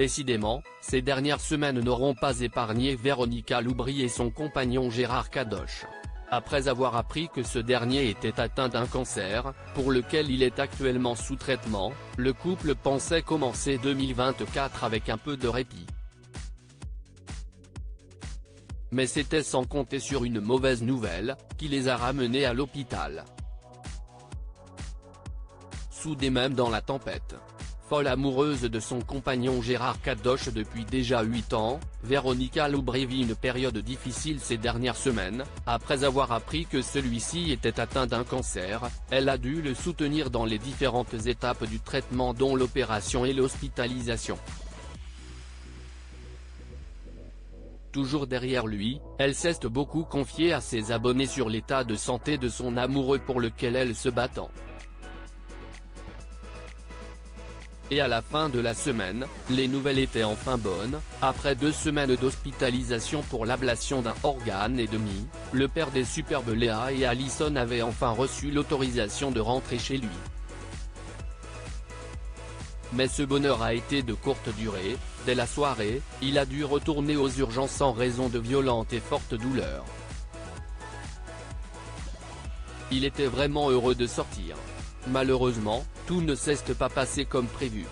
Décidément, ces dernières semaines n'auront pas épargné Véronica Loubry et son compagnon Gérard Kadosh. Après avoir appris que ce dernier était atteint d'un cancer, pour lequel il est actuellement sous traitement, le couple pensait commencer 2024 avec un peu de répit. Mais c'était sans compter sur une mauvaise nouvelle, qui les a ramenés à l'hôpital. Soudés même dans la tempête. Folle amoureuse de son compagnon Gérard Kadosh depuis déjà 8 ans, Véronica Loubry vit une période difficile ces dernières semaines. Après avoir appris que celui-ci était atteint d'un cancer, elle a dû le soutenir dans les différentes étapes du traitement dont l'opération et l'hospitalisation. Toujours derrière lui, elle s'est beaucoup confiée à ses abonnés sur l'état de santé de son amoureux pour lequel elle se battant. Et à la fin de la semaine, les nouvelles étaient enfin bonnes. Après 2 semaines d'hospitalisation pour l'ablation d'un organe et demi, le père des superbes Léa et Alison avait enfin reçu l'autorisation de rentrer chez lui. Mais ce bonheur a été de courte durée. Dès la soirée, il a dû retourner aux urgences en raison de violentes et fortes douleurs. Il était vraiment heureux de sortir. Malheureusement, tout ne s'est pas passé comme prévu.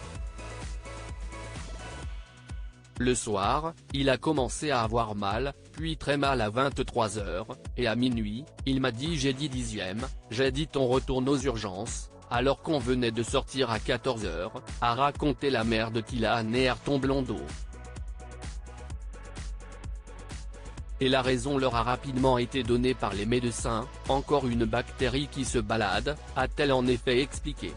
Le soir, il a commencé à avoir mal, puis très mal à 23 h, et à minuit, il m'a dit j'ai dit 10e, j'ai dit on retourne aux urgences, alors qu'on venait de sortir à 14 h, a raconté la mère de Kylian Ayrton Blondeau. Et la raison leur a rapidement été donnée par les médecins, encore une bactérie qui se balade, a-t-elle en effet expliqué.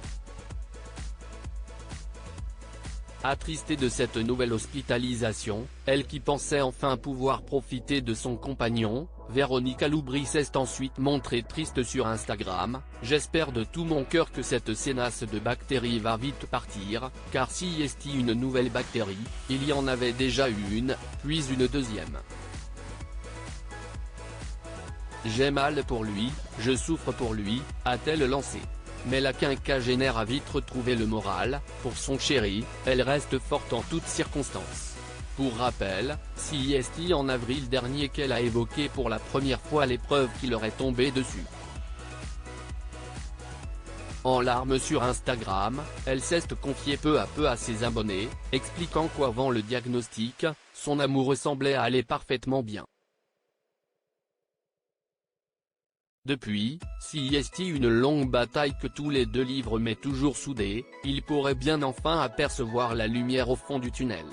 Attristée de cette nouvelle hospitalisation, elle qui pensait enfin pouvoir profiter de son compagnon, Véronica Loubry s'est ensuite montrée triste sur Instagram. « J'espère de tout mon cœur que cette sénace de bactéries va vite partir, car s'il y a une nouvelle bactérie, il y en avait déjà eu une, puis une deuxième. J'ai mal pour lui, je souffre pour lui », a-t-elle lancé. Mais la quinquagénaire a vite retrouvé le moral. Pour son chéri, elle reste forte en toutes circonstances. Pour rappel, c'est en avril dernier qu'elle a évoqué pour la première fois l'épreuve qui leur est tombée dessus. En larmes sur Instagram, elle s'est confiée peu à peu à ses abonnés, expliquant qu'avant le diagnostic, son amoureux semblait aller parfaitement bien. Depuis, s'il y a une longue bataille que tous les deux livrent mais toujours soudés, ils pourraient bien enfin apercevoir la lumière au fond du tunnel.